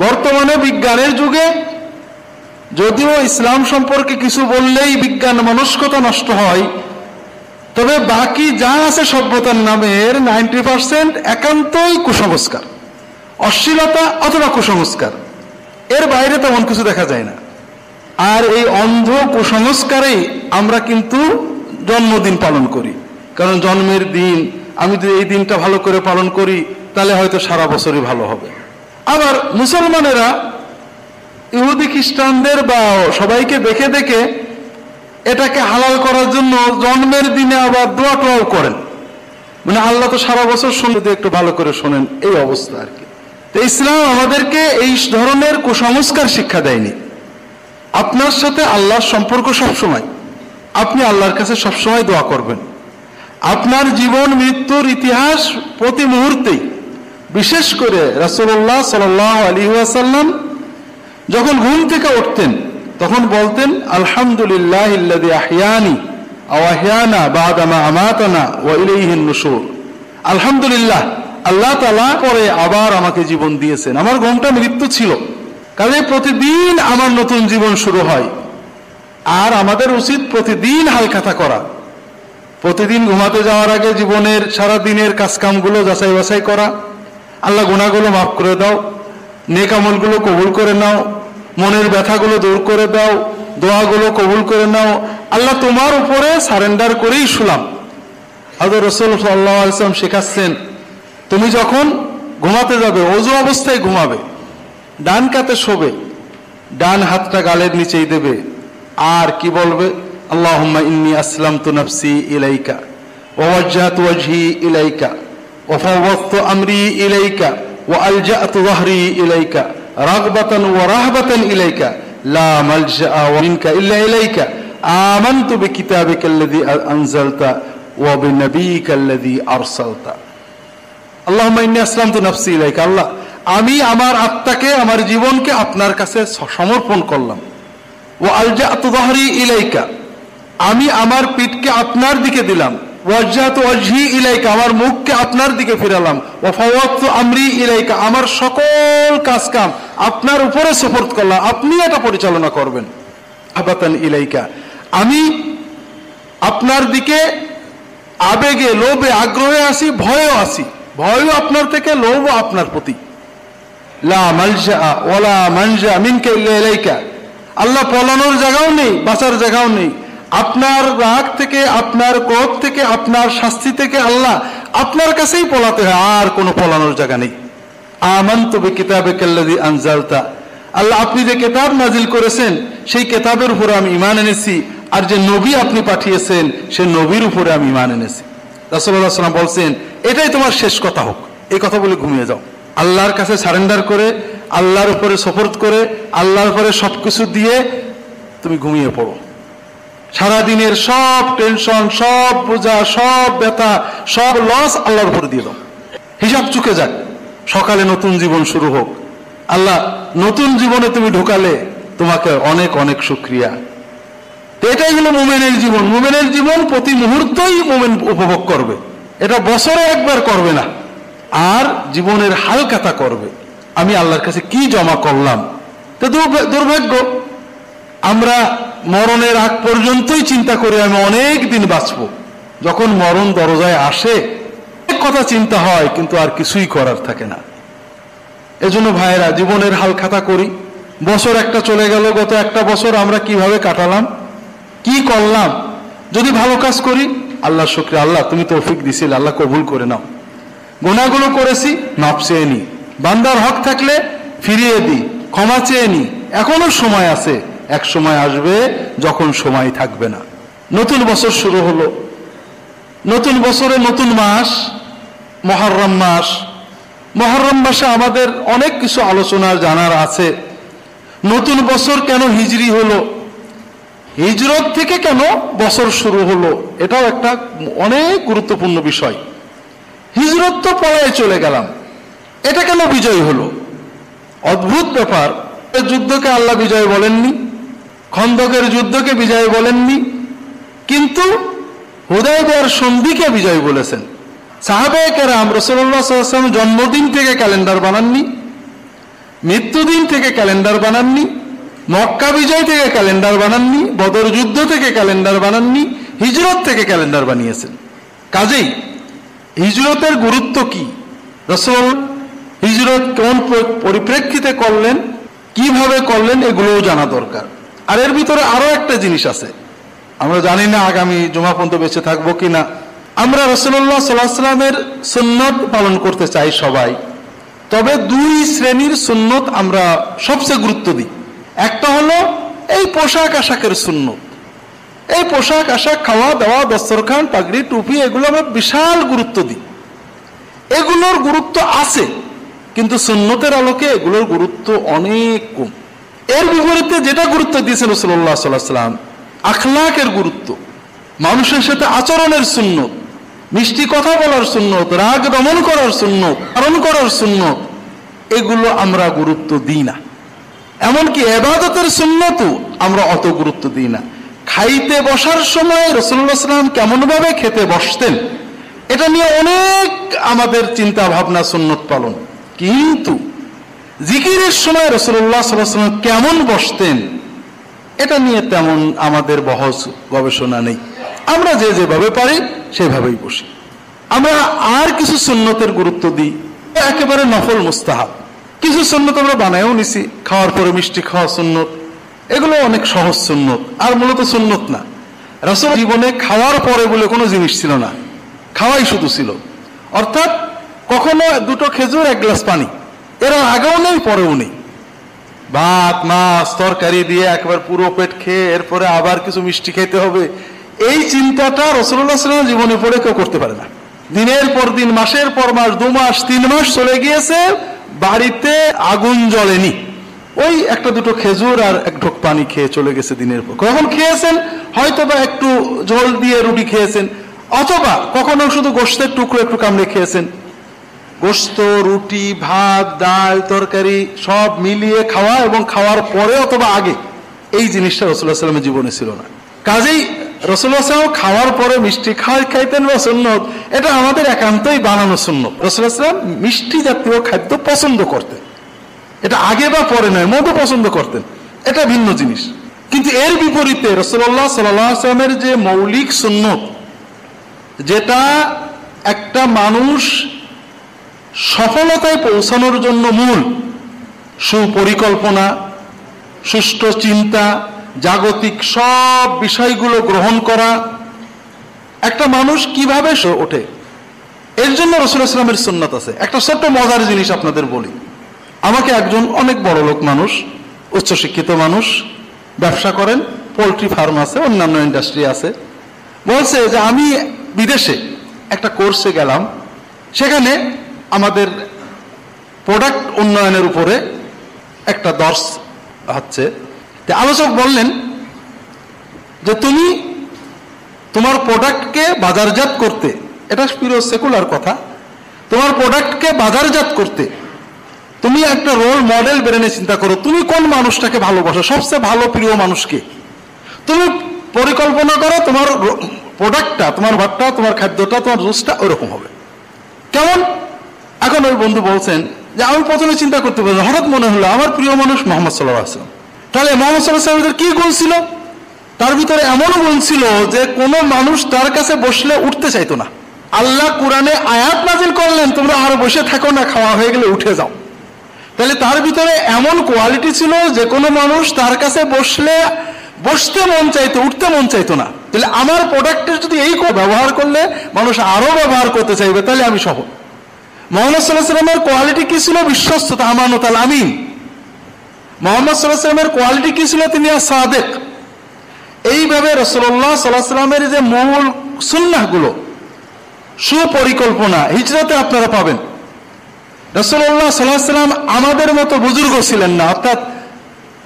বর্তমানে বিজ্ঞানের যুগে যদিও ইসলাম সম্পর্কে কিছু বললেই বিজ্ঞান মনস্কতা নষ্ট হয়, তবে বাকি যা আছে সভ্যতার নামের 90% একান্তই কুসংস্কার, অশ্লীলতা অথবা কুসংস্কার। এর বাইরে তেমন কিছু দেখা যায় না। আর এই অন্ধ কুসংস্কারেই আমরা কিন্তু জন্মদিন পালন করি। কারণ জন্মের দিন, আমি যদি এই দিনটা ভালো করে পালন করি তাহলে হয়তো সারা বছরই ভালো হবে। আবার মুসলমানেরা ইহুদি খ্রিস্টানদের বা সবাইকে দেখে দেখে এটাকে হালাল করার জন্য জন্মের দিনে আবার দোয়া টোয়াও করেন। মানে আল্লাহ তো সারা বছর শুনতে, একটু ভালো করে শোনেন, এই অবস্থা আর কি। তো ইসলাম আমাদেরকে এই ধরনের কুসংস্কার শিক্ষা দেয়নি। আপনার সাথে আল্লাহর সম্পর্ক সবসময়, আপনি আল্লাহর কাছে সবসময় দোয়া করবেন। আপনার জীবন মৃত্যুর ইতিহাস প্রতি মুহূর্তেই, বিশেষ করে রাসূলুল্লাহ সাল্লাল্লাহু আলাইহি ওয়াসাল্লাম যখন ঘুম থেকে উঠতেন তখন বলতেন, আলহামদুলিল্লাহিল্লাযী আহইয়ানি ওয়া আহইয়ানা বা'দা মা আমাতানা ওয়া ইলাইহিন নুশুর। আলহামদুলিল্লাহ, আল্লাহ তাআলা পরে আবার আমাকে জীবন দিয়েছেন, আমার ঘুমটা মৃত্যু ছিল, কাজে প্রতিদিন আমার নতুন জীবন শুরু হয়। আর আমাদের উচিত প্রতিদিন হালখাতা করা, প্রতিদিন ঘুমাতে যাওয়ার আগে জীবনের সারা দিনের কাজকামগুলো যাচাই বাছাই করা। আল্লাহ গুনাহগুলো মাফ করে দাও, নেক আমলগুলো কবুল করে নাও, মনের ব্যথাগুলো দূর করে দাও, দোয়াগুলো কবুল করে নাও। আল্লাহ তোমার উপরে সারেন্ডার করেই শুলাম। হযরত রাসূল সাল্লাল্লাহু আলাইহি ওয়াসাল্লাম শেখাচ্ছেন, তুমি যখন ঘুমাতে যাবে ওযু অবস্থায় ঘুমাবে, ডান কাতে শোবে, ডান হাতটা গালের নিচেই দেবে, আর কি বলবে, আল্লাহুম্মা ইন্নী আসলামতু নাফসি ইলাইকা ওয়া ওয়াজজাহতু ওয়াজহি ইলাইকা ওয়া ফাওয়াদতু আমরি ইলাইকা ওয়া আলজাতু যাহরি ইলাইকা রাগবাতান ওয়া রাহবাতান ইলাইকা লা মালজা মিনকা ইল্লা ইলাইকা আমানতু বিকিতাবিকাল্লাযী আনজালতা ওয়া বিনাবিয়িকাল্লাযী আরসালতা। আল্লাহুম্মা ইন্নী আসলামতু নাফসি ইলাইকা, আল্লাহ আমি আমার আত্মাকে, আমার জীবনকে আপনার কাছে সমর্পণ করলাম। ওয়া আলজাতু যাহরি ইলাইকা, আমি আমার পিঠকে আপনার দিকে দিলাম। ওয়াজজাতু ওয়াজহি ইলাইকা, আমার মুখকে আপনার দিকে ফিরালাম। ওয়া ফাওয়াদতু আমরি ইলাইকা, আমার সকল কাজকাম আপনার উপরে সুপর্দ করলাম, আপনি এটা পরিচালনা করবেন। আবাতান ইলাইকা, আমি আপনার দিকে আবেগে, লোভে, আগ্রহে আসি, ভয়েও আসি, ভয়ও আপনার থেকে, লোভও আপনার প্রতি। লা মালজা ওয়ালা মানজা মিনকা ইল্লা ইলাইকা, আল্লাহ পলানোর জায়গাও নেই, বাঁচার জায়গাও নেই। আপনার রাগ থেকে, আপনার ক্রোধ থেকে, আপনার শাস্তি থেকে আল্লাহ আপনার কাছেই পলাতে হয়, আর কোনো পলানোর জায়গা নেই। আমানতু বিকিতাবিকাল্লাযী আনজালতা, আল্লাহ আপনি যে কিতাব নাজিল করেছেন সেই কিতাবের উপরে আমি ঈমান এনেছি, আর যে নবী আপনি পাঠিয়েছেন সে নবীর উপরে আমি ঈমান এনেছি। রাসূলুল্লাহ সাল্লাল্লাহু আলাইহি ওয়াসাল্লাম বলছেন, এটাই তোমার শেষ কথা হোক, এই কথা বলে ঘুমিয়ে যাও। আল্লাহর কাছে সারেন্ডার করে, আল্লাহর উপরে সুপর্দ করে, আল্লাহর উপরে সবকিছু দিয়ে তুমি ঘুমিয়ে পড়ো। সারাদিনের সব টেনশন, সব বোঝা, সব ব্যথা, সব লস আল্লাহর উপরে দিয়ে দাও, হিসাব চুকে যাক, সকালে নতুন জীবন শুরু হোক। আল্লাহ নতুন জীবনে তুমি ঢোকালে তোমাকে অনেক অনেক শুকরিয়া। এটাই হলো মুমিনের জীবন। মুমিনের জীবন প্রতি মুহূর্তেই মুমিন উপভোগ করবে, এটা বছরে একবার করবে না, আর জীবনের হালখাতা করবে। আমি আল্লাহর কাছে কি জমা করলাম। তো দুর্ভাগ্য, আমরা মরণের আগ পর্যন্তই চিন্তা করে আমি অনেক দিন বাঁচব। যখন মরণ দরজায় আসে অনেক কথা চিন্তা হয়, কিন্তু আর কিছুই করার থাকে না। এজন্য ভাইয়েরা, জীবনের হাল খাতা করি। বছর একটা চলে গেল, গত একটা বছর আমরা কিভাবে কাটালাম, কি করলাম। যদি ভালো কাজ করি, আল্লাহ শুকরিয়া, আল্লাহ তুমি তৌফিক দিছিলে, আল্লাহ কবুল করে নাও। গুনাহগুলো করেছি, মাপ চেয়ে নি। বান্দার হক থাকলে ফিরিয়ে দিই, ক্ষমা চেয়ে নি। এখনো সময় আছে, এক সময় আসবে যখন সময় থাকবে না। নতুন বছর শুরু হলো, নতুন বছরে নতুন মাস, মুহররম মাস। মুহররম মাসে আমাদের অনেক কিছু আলোচনা জানার আছে। নতুন বছর কেন হিজরি হলো, হিজরত থেকে কেন বছর শুরু হলো, এটাও একটা অনেক গুরুত্বপূর্ণ বিষয়। হিজরত তো পলায় চলে গেলাম, এটা কেন বিজয় হলো? অদ্ভুত ব্যাপার। যুদ্ধকে আল্লাহ বিজয় বলেননি, খন্দকের যুদ্ধকে বিজয় বলেননি, কিন্তু হুদায়বিয়ার সন্ধিকে বিজয় বলেছেন। সাহাবায়ে কেরাম রাসূলুল্লাহ সাল্লাল্লাহু আলাইহি ওয়াসাল্লাম জন্মদিন থেকে ক্যালেন্ডার বানাননি, মৃত্যুদিন থেকে ক্যালেন্ডার বানাননি, মক্কা বিজয় থেকে ক্যালেন্ডার বানাননি, বদর যুদ্ধ থেকে ক্যালেন্ডার বানাননি, হিজরত থেকে ক্যালেন্ডার বানিয়েছেন। কাজেই হিজরতের গুরুত্ব কি, রাসূল হিজরত কোন পরিপ্রেক্ষিতে করলেন, কিভাবে করলেন, এগুলোও জানা দরকার। আর এর ভিতরে আরো একটা জিনিস আছে, আমরা জানি না আগামী জুমা পর্যন্ত বেঁচে থাকবো কিনা। আমরা রাসূলুল্লাহ সাল্লাল্লাহু আলাইহি ওয়াসাল্লামের সুন্নত পালন করতে চাই সবাই, তবে দুই শ্রেণীর সুন্নত আমরা সবচেয়ে গুরুত্ব দিই। একটা হলো এই পোশাক আশাকের সুন্নত, এই পোশাক আশাক, খাওয়া দাওয়া, দস্তরখান, পাগড়ি, টুপি, এগুলো আমরা বিশাল গুরুত্ব দিই। এগুলোর গুরুত্ব আছে, কিন্তু সুন্নতের আলোকে এগুলোর গুরুত্ব অনেক কম। এর বিপরীতে যেটা গুরুত্ব দিয়েছেন রাসূলুল্লাহ সাল্লাল্লাহু আলাইহি ওয়াসাল্লাম, আখলাকের গুরুত্ব, মানুষের সাথে আচরণের সুন্নত, মিষ্টি কথা বলার সুন্নত, রাগ দমন করার সুন্নত, পালন করার সুন্নত, এগুলো আমরা গুরুত্ব দিই না। এমনকি ইবাদতের সুন্নতও আমরা অত গুরুত্ব দিই না। খাইতে বসার সময় রাসূলুল্লাহ সাল্লাল্লাহু আলাইহি ওয়াসাল্লাম কেমন ভাবে খেতে বসতেন, এটা নিয়ে অনেক আমাদের চিন্তা ভাবনা, সুন্নত পালন। কিন্তু জিকিরের সময় রাসূলুল্লাহ সাল্লাল্লাহু আলাইহি ওয়াসাল্লাম কেমন বসতেন, এটা নিয়ে তেমন আমাদের বহস গবেষণা নেই। আমরা যে যেভাবে পারি সেভাবেই বসি। আমরা আর কিছু সুন্নতের গুরুত্ব দিই, একেবারে নফল মুস্তাহাব। কিছু সুন্নত আমরা বানায়ও নিছি, খাওয়ার পরে মিষ্টি খাওয়া সুন্নত, এগুলো অনেক সহজ সুন্নত, আর মূলত সুন্নত না। রাসূল জীবনে খাওয়ার পরে বলে কোনো জিনিস ছিল না, খাওয়াই শুধু ছিল। অর্থাৎ কখনো দুটো খেজুর, এক গ্লাস পানি, এরা আগেও নেই পরেও নেই। ভাত, মাছ, তরকারি দিয়ে একবার পুরো পেট খেয়ে এরপরে আবার কিছু মিষ্টি খেতে হবে, এই চিন্তাটা রাসূলুল্লাহ সাল্লাল্লাহু আলাইহি ওয়াসাল্লাম জীবনে পড়ে কেউ করতে পারে না। দিনের পর দিন, মাসের পর মাস, 2 মাস 3 মাস চলে গিয়েছে, বাড়িতে আগুন জ্বলেনি, ওই একটা দুটো খেজুর আর এক ঢোক পানি খেয়ে চলে গেছে দিনের পর। কখন খেয়েছেন, হয়তো বা একটু ঝোল দিয়ে রুটি খেয়েছেন, অথবা কখনো শুধু গোশতের টুকরো একটু কামড়ে খেয়েছেন। গোশত, রুটি, ভাত, ডাল, তরকারি সব মিলিয়ে খাওয়া এবং খাওয়ার পরে অথবা আগে, এই জিনিসটা রাসূলুল্লাহ সাল্লাল্লাহু আলাইহি ওয়াসাল্লামের জীবনে ছিল না। কাজেই রাসূলুল্লাহ সাল্লাল্লাহু আলাইহি ওয়াসাল্লাম খাওয়ার পরে মিষ্টি খাইতেন বা সুন্নত, এটা আমাদের একান্তই বানানো সুন্নত। রাসূলুল্লাহ সাল্লাল্লাহু আলাইহি ওয়াসাল্লাম মিষ্টি জাতীয় খাদ্য পছন্দ করতেন, এটা আগে বা পরে নয়, মধু পছন্দ করতেন, এটা ভিন্ন জিনিস। কিন্তু এর বিপরীতে রাসূলুল্লাহ সাল্লাল্লাহু আলাইহি ওয়াসাল্লামের যে মৌলিক সুন্নত, যেটা একটা মানুষ সফলতায় পৌঁছানোর জন্য মূল, সুপরিকল্পনা, সুষ্ঠু চিন্তা, জাগতিক সব বিষয়গুলো গ্রহণ করা, একটা মানুষ কিভাবে ওঠে, এর জন্য রাসূলুল্লাহ সাল্লাল্লাহু আলাইহি ওয়াসাল্লামের সুন্নাত আছে। একটা ছোট্ট মজার জিনিস আপনাদের বলি। আমাকে একজন অনেক বড় লোক মানুষ, উচ্চশিক্ষিত মানুষ, ব্যবসা করেন, পোল্ট্রি ফার্ম আছে, অন্যান্য ইন্ডাস্ট্রি আছে, বলছে যে আমি বিদেশে একটা কোর্সে গেলাম, সেখানে আমাদের প্রোডাক্ট উন্নয়নের উপরে একটা দর্শ হচ্ছে। আলোচক বললেন যে তুমি তোমার প্রোডাক্টকে বাজারজাত করতে, এটা পুরো সেকুলার কথা, তোমার প্রোডাক্টকে বাজারজাত করতে তুমি একটা রোল মডেল বেরেনে চিন্তা করো, তুমি কোন মানুষটাকে ভালোবাসো, সবচেয়ে ভালো প্রিয় মানুষকে, তুমি পরিকল্পনা করো তোমার প্রোডাক্টটা, তোমার ভাতটা, তোমার খাদ্যটা, তোমার জুসটা ওরকম হবে। কেমন? এখন ওই বন্ধু বলছেন যে আমি প্রথমে চিন্তা করতে পারি, হঠাৎ মনে হলো আমার প্রিয় মানুষ মুহাম্মদ সাল্লাল্লাহু আলাইহি ওয়াসাল্লাম। তাহলে মুহাম্মদ সাল্লাল্লাহু আলাইহি ওয়াসাল্লামের কি গুণ ছিল? তার ভিতরে এমন গুণ ছিল যে কোনো মানুষ তার কাছে বসলে উঠতে চাইতো না। আল্লাহ কোরআনে আয়াত নাযিল করলেন, তোমরা আর বসে থাকো না, খাওয়া হয়ে গেলে উঠে যাও। তাহলে তার ভিতরে এমন কোয়ালিটি ছিল যে কোনো মানুষ তার কাছে বসলে বসতে মন চাইতো, উঠতে মন চাইতো না। তাহলে আমার প্রোডাক্টের যদি এই ব্যবহার করলে মানুষ আরো ব্যবহার করতে চাইবে, তাহলে আমি সফল। মুহাম্মদ সাল্লাল্লাহু আলাইহি ওয়াসাল্লামের কোয়ালিটি কি ছিল? বিশ্বস্ততা, আমানত আল আমিন। মুহাম্মদ সাল্লাল্লাহু আলাইহি ওয়াসাল্লামের কোয়ালিটি কি ছিল? তিনি সাদেক। এইভাবে রাসূলুল্লাহ সাল্লাল্লাহু আলাইহি ওয়াসাল্লামের যে মূল সুন্নাহগুলো, সুপরিকল্পনা, হিজরতে আপনারা পাবেন। রাসূলুল্লাহ সাল্লাল্লাহু আলাইহি ওয়াসাল্লাম আমাদের মতো বুজুর্গ ছিলেন না, অর্থাৎ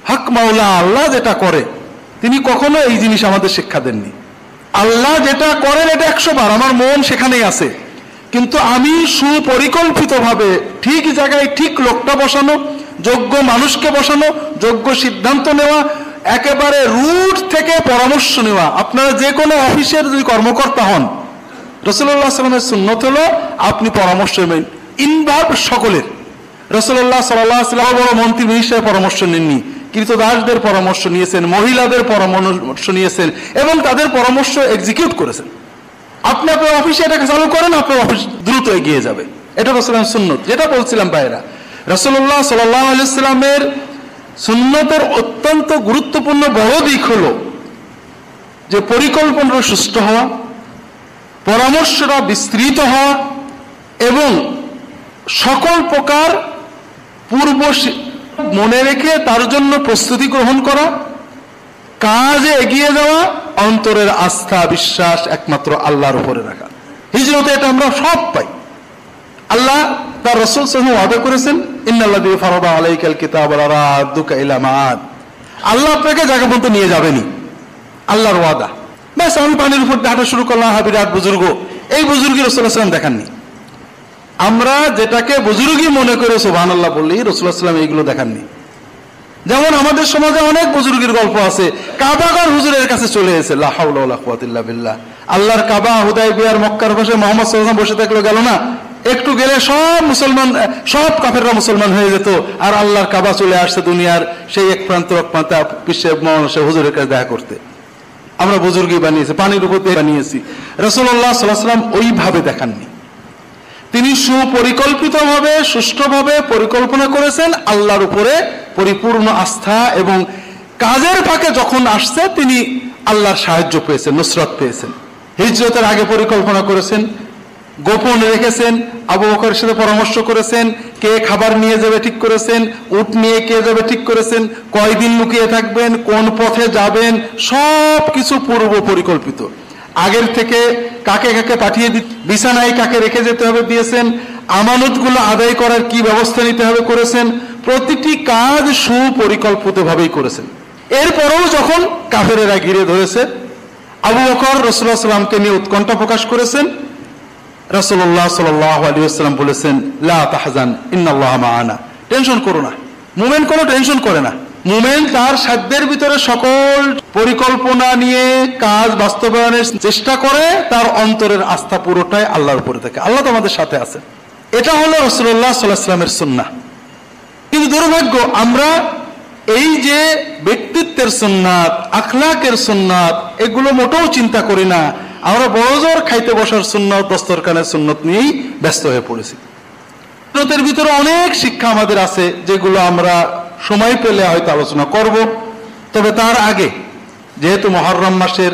হক মাওলা আল্লাহ যেটা করে তিনি কখনো এই জিনিস আমাদের শিক্ষা দেননি। আল্লাহ যেটা করেন এটা 100 বার আমার মন সেখানেই আছে, কিন্তু আমি সুপরিকল্পিতভাবে ঠিক জায়গায় ঠিক লোকটা বসানো, যোগ্য মানুষকে বসানো, যোগ্য সিদ্ধান্ত নেওয়া, একেবারে রুট থেকে পরামর্শ নেওয়া। আপনারা যে কোনো অফিসের যদি কর্মকর্তা হন, রাসূলুল্লাহ সাল্লাল্লাহু আলাইহি ওয়াসাল্লামের সুন্নত হলো আপনি পরামর্শ নেবেন, ইনভলভ সকলের, রাসূলুল্লাহ সাল্লাল্লাহু আলাইহি ওয়াসাল্লাম বড় মন্ত্রী মিনিস্টারের পরামর্শ নেননি, কৃতদাসদের পরামর্শ নিয়েছেন, মহিলাদের পরামর্শ নিয়েছেন এবং তাদের পরামর্শ এক্সিকিউট করেছেন। আপনি আপনার অফিসে এটাকে চালু করেন, আপনার অফিস দ্রুত এগিয়ে যাবে। এটা রাসূলের সুন্নত। যেটা বলছিলাম ভাইরা, রাসূলুল্লাহ সাল্লাল্লাহু আলাইহি ওয়াসাল্লামের সুন্নতের অত্যন্ত গুরুত্বপূর্ণ বড় দিক হলো যে পরিকল্পনাটা সুষ্ঠু হওয়া, পরামর্শটা বিস্তৃত হওয়া এবং সকল প্রকার পূর্ব মনে রেখে তার জন্য প্রস্তুতি গ্রহণ করা, কাজে এগিয়ে যাওয়া, অন্তরের আস্থা বিশ্বাস একমাত্র আল্লাহর উপরে রাখা। হিজরতে এটা আমরা সব পাই। আল্লাহ তার রাসূল সাল্লাল্লাহু আলাইহি ওয়াসাল্লাম ওয়াদা করেছেন, ইন্নাল্লাযী ফারাদা আলাইকাল কিতাবা লা রাদ্দুকা ইলা মাআদ। আল্লাহ আপনাকে জায়গা পর্যন্ত নিয়ে যাবেনি, আল্লাহর ওয়াদা। ব্যাস আমি পানির উপর হাঁটা শুরু করলাম, বিরাট বুজুর্গ, এই বুজুর্গি রাসূলুল্লাহ সাল্লাল্লাহু আলাইহি ওয়াসাল্লাম দেখাননি। আমরা যেটাকে বুজুর্গি মনে করে সুবহানাল্লাহ বললি, রাসূলুল্লাহ সাল্লাল্লাহু আলাইহি ওয়াসাল্লাম এইগুলো দেখাননি। যেমন আমাদের সমাজে অনেক বুজুর্গের গল্প আছে, কাবাগর হুজুরের কাছে চলে এসে, লা হাওলা ওয়ালা কুওয়াতা ইল্লা বিল্লাহ। আল্লাহর কাবা হুদায়বিয়ার মক্কার পাশে মুহাম্মদ সাল্লাল্লাহু আলাইহি ওয়াসাল্লাম বসে থাকলো, গেল না, একটু গেলে সব মুসলমান, সব কাফেররা মুসলমান হয়ে যেত, আর আল্লাহর কাবা চলে আসছে দুনিয়ার সেই এক প্রান্ত এক প্রান্তে বিশ্বের মহানসে হুজুরের কাছে দেখা করতে। আমরা বুজুর্গি বানিয়েছি, পানির উপর বানিয়েছি। রাসূলুল্লাহ সাল্লাল্লাহু আলাইহি ওয়াসাল্লাম ওইভাবে দেখাননি। তিনি সুপরিকল্পিতভাবে সুষ্ঠুভাবে পরিকল্পনা করেছেন, আল্লাহর উপরে পরিপূর্ণ আস্থা এবং কাজের ফাঁকে যখন আসছে তিনি আল্লাহর সাহায্য পেয়েছেন, নুসরত পেয়েছেন। হিজরতের আগে পরিকল্পনা করেছেন, গোপন রেখেছেন, আবু বকরের সাথে পরামর্শ করেছেন, কে খাবার নিয়ে যাবে ঠিক করেছেন, উট নিয়ে কে যাবে ঠিক করেছেন, কয়দিন লুকিয়ে থাকবেন, কোন পথে যাবেন, সব কিছু পূর্ব পরিকল্পিত। আগের থেকে কাকে কাকে পাঠিয়ে বিছানায় কাকে রেখে যেতে হবে দিয়েছেন, আমানতগুলো আদায় করার কি ব্যবস্থা নিতে হবে করেছেন, প্রতিটি কাজ সুপরিকল্পিতভাবেই করেছেন। এরপরেও যখন কাফেরেরা ঘিরে ধরেছে, আবু বকর রাসূলুল্লাহ সাল্লাল্লাহু আলাইহি ওয়াসাল্লামকে নিয়ে উৎকণ্ঠা প্রকাশ করেছেন। রাসূলুল্লাহ সাল্লাল্লাহু আলাইহি ওয়াসাল্লাম বলেছেন, লা তাহজান ইন্নাল্লাহা মাআনা। টেনশন করো না। মুমিন কোনো টেনশন করে না। মুমিন তার সাধ্যের ভিতরে সকল পরিকল্পনা নিয়ে কাজ বাস্তবায়নের চেষ্টা করে, তার অন্তরের আস্থা পুরোটাই আল্লাহর উপরে থাকে। আল্লাহ তো আমাদের সাথে আছে। এটা হলো রাসূলুল্লাহ সাল্লাল্লাহু আলাইহি ওয়াসাল্লামের সুন্নাহ। কিন্তু দুর্ভাগ্য, আমরা এই যে ব্যক্তিত্বের সুন্নাত, আখলাকের সুন্নাত, এগুলো মোটেও চিন্তা করি না। আমরা বড়জোর খাইতে বসার সুন্নত, দস্তরখানের সুন্নত নিয়েই ব্যস্ত হয়ে পড়েছি। সুন্নতের ভিতরে অনেক শিক্ষা আমাদের আছে, যেগুলো আমরা সময় পেলে হয়তো আলোচনা করব। তবে তার আগে, যেহেতু মুহররম মাসের